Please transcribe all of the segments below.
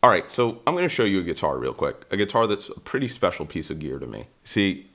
All right, so I'm going to show you a guitar real quick. A guitar that's a pretty special piece of gear to me. See,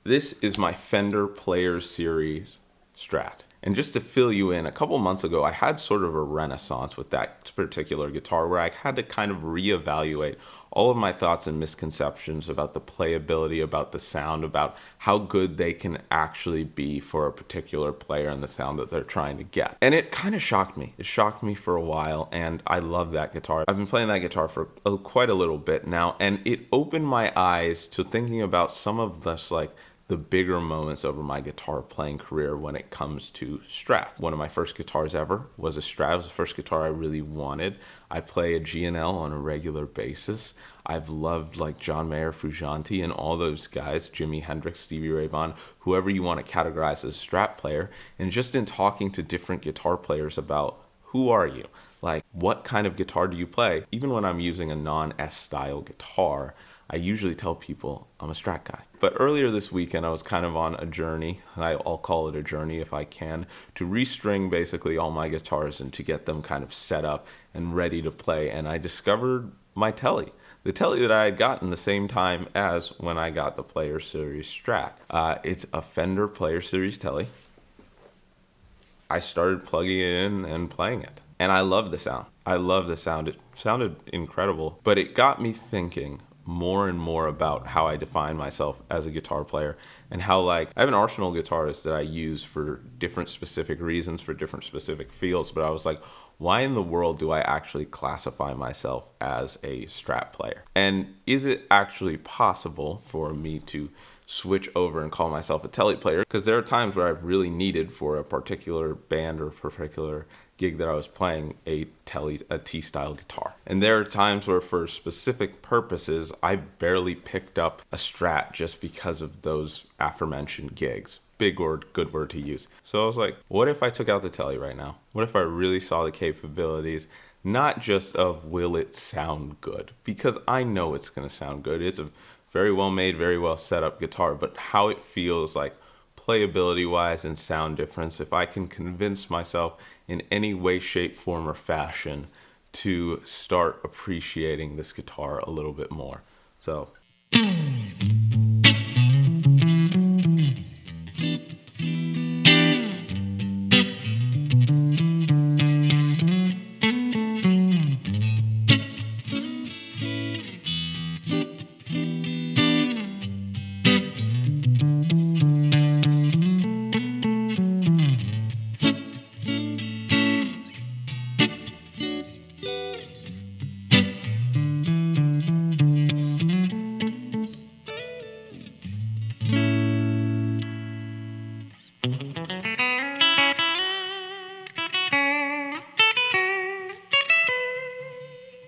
this is my Fender Players Series Strat. And just to fill you in, a couple months ago, I had sort of a renaissance with that particular guitar where I had to kind of reevaluate all of my thoughts and misconceptions about the playability, about the sound, about how good they can actually be for a particular player and the sound that they're trying to get. And it kind of shocked me. It shocked me for a while, and I love that guitar. I've been playing that guitar for quite a little bit now, and it opened my eyes to thinking about some of this, like, the bigger moments over my guitar playing career when it comes to Strats. One of my first guitars ever was a Strat. It was the first guitar I really wanted. I play a G&L on a regular basis. I've loved like John Mayer, Frusciante, and all those guys, Jimi Hendrix, Stevie Ray Vaughan, whoever you want to categorize as a Strat player. And just in talking to different guitar players about who are you? Like, what kind of guitar do you play? Even when I'm using a non-S style guitar, I usually tell people I'm a Strat guy. But earlier this weekend, I was kind of on a journey, and I'll call it a journey if I can, to restring basically all my guitars and to get them kind of set up and ready to play. And I discovered my Tele. The Tele that I had gotten the same time as when I got the Player Series Strat. It's a Fender Player Series Tele. I started plugging it in and playing it. And I love the sound. I love the sound. It sounded incredible. But it got me thinking more and more about how I define myself as a guitar player, and how, like, I have an arsenal of guitarists that I use for different specific reasons, for different specific fields, but I was like, why in the world do I actually classify myself as a Strat player? And is it actually possible for me to switch over and call myself a Tele player? Because there are times where I've really needed, for a particular band or particular gig that I was playing, a T-style guitar. And there are times where, for specific purposes, I barely picked up a Strat just because of those aforementioned gigs. Big word, good word to use. So I was like, what if I took out the Tele right now? What if I really saw the capabilities, not just of will it sound good? Because I know it's going to sound good. It's a very well made, very well set up guitar, but how it feels, like, playability wise and sound difference, if I can convince myself in any way, shape, form, or fashion to start appreciating this guitar a little bit more. So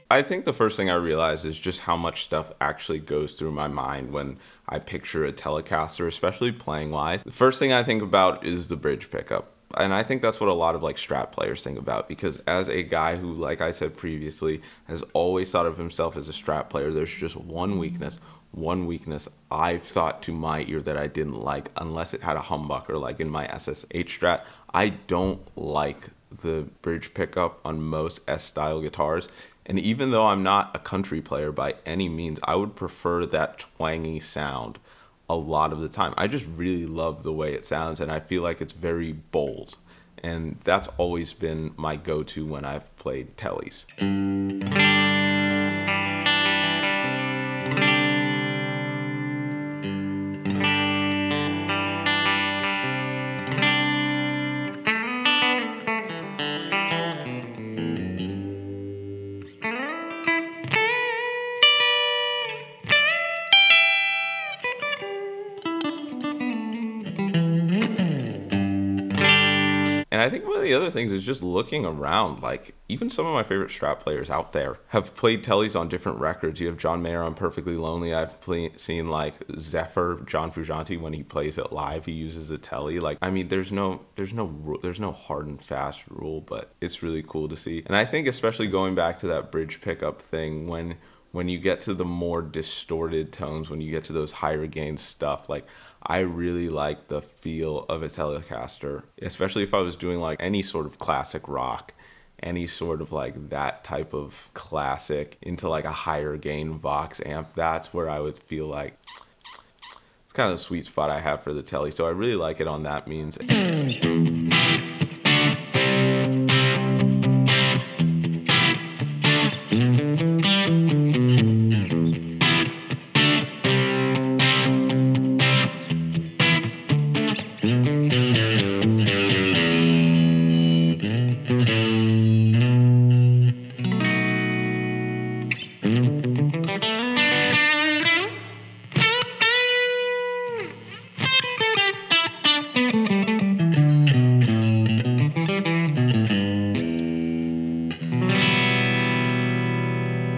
I think the first thing I realized is just how much stuff actually goes through my mind when I picture a Telecaster, especially playing wise. The first thing I think about is the bridge pickup. And I think that's what a lot of, like, Strat players think about, because as a guy who, like I said previously, has always thought of himself as a Strat player, there's just one weakness I've thought to my ear that I didn't like, unless it had a humbucker like in my SSH Strat. I don't like the bridge pickup on most S-style guitars. And even though I'm not a country player by any means, I would prefer that twangy sound a lot of the time. I just really love the way it sounds, and I feel like it's very bold. And that's always been my go-to when I've played Teles. And I think one of the other things is just looking around. Like, even some of my favorite Strat players out there have played Teles on different records. You have John Mayer on Perfectly Lonely. I've seen, like, Zephyr, John Frusciante, when he plays it live, he uses a Tele. Like, I mean, there's no hard and fast rule, but it's really cool to see. And I think especially going back to that bridge pickup thing, when you get to the more distorted tones, when you get to those higher gain stuff, like, I really like the feel of a Telecaster, especially if I was doing, like, any sort of classic rock, any sort of like that type of classic into like a higher gain Vox amp, that's where I would feel like it's kind of the sweet spot I have for the Tele. So I really like it on that means.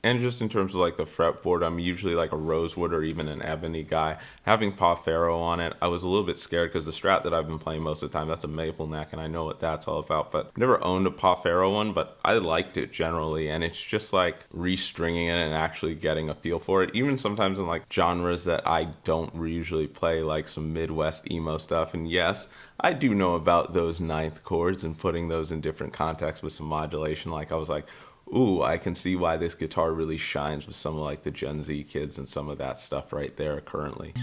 And just in terms of like the fretboard, I'm usually like a rosewood or even an ebony guy. Having paw ferro on it, I was a little bit scared because the Strat that I've been playing most of the time, that's a maple neck, and I know what that's all about. But I've never owned a paw ferro one, but I liked it generally, and it's just like restringing it and actually getting a feel for it. Even sometimes in like genres that I don't usually play, like some Midwest emo stuff. And yes, I do know about those ninth chords and putting those in different contexts with some modulation. Like I was like, ooh, I can see why this guitar really shines with some of like the Gen Z kids and some of that stuff right there currently.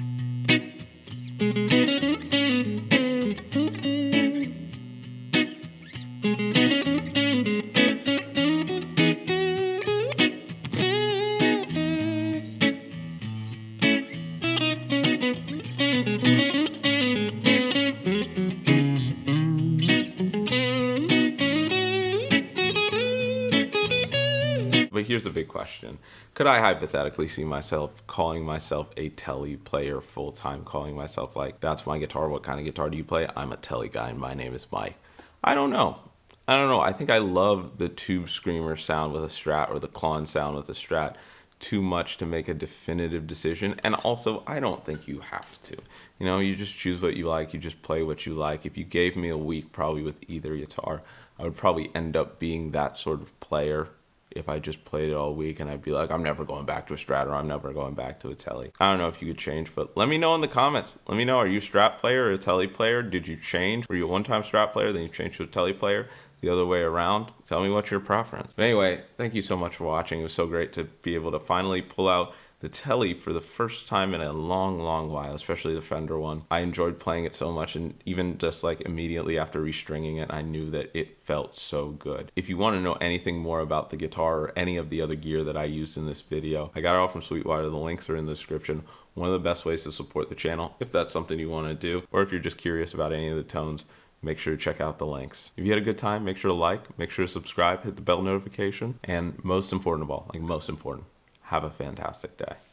But here's the big question. Could I hypothetically see myself calling myself a Tele player full-time, calling myself like, that's my guitar, what kind of guitar do you play? I'm a Tele guy and my name is Mike. I don't know. I think I love the tube screamer sound with a Strat or the clon sound with a Strat too much to make a definitive decision. And also, I don't think you have to. You know, you just choose what you like. You just play what you like. If you gave me a week probably with either guitar, I would probably end up being that sort of player if I just played it all week, and I'd be like, I'm never going back to a Strat, or I'm never going back to a Tele. I don't know if you could change, but let me know in the comments. Let me know, are you a Strat player or a Tele player? Did you change? Were you a one-time Strat player, then you changed to a Tele player? The other way around? Tell me what's your preference. But anyway, thank you so much for watching. It was so great to be able to finally pull out the Tele for the first time in a long, long while, especially the Fender one. I enjoyed playing it so much, and even just like immediately after restringing it, I knew that it felt so good. If you want to know anything more about the guitar or any of the other gear that I used in this video, I got it all from Sweetwater. The links are in the description. One of the best ways to support the channel, if that's something you want to do, or if you're just curious about any of the tones, make sure to check out the links. If you had a good time, make sure to like, make sure to subscribe, hit the bell notification, and most important of all, like most important, have a fantastic day.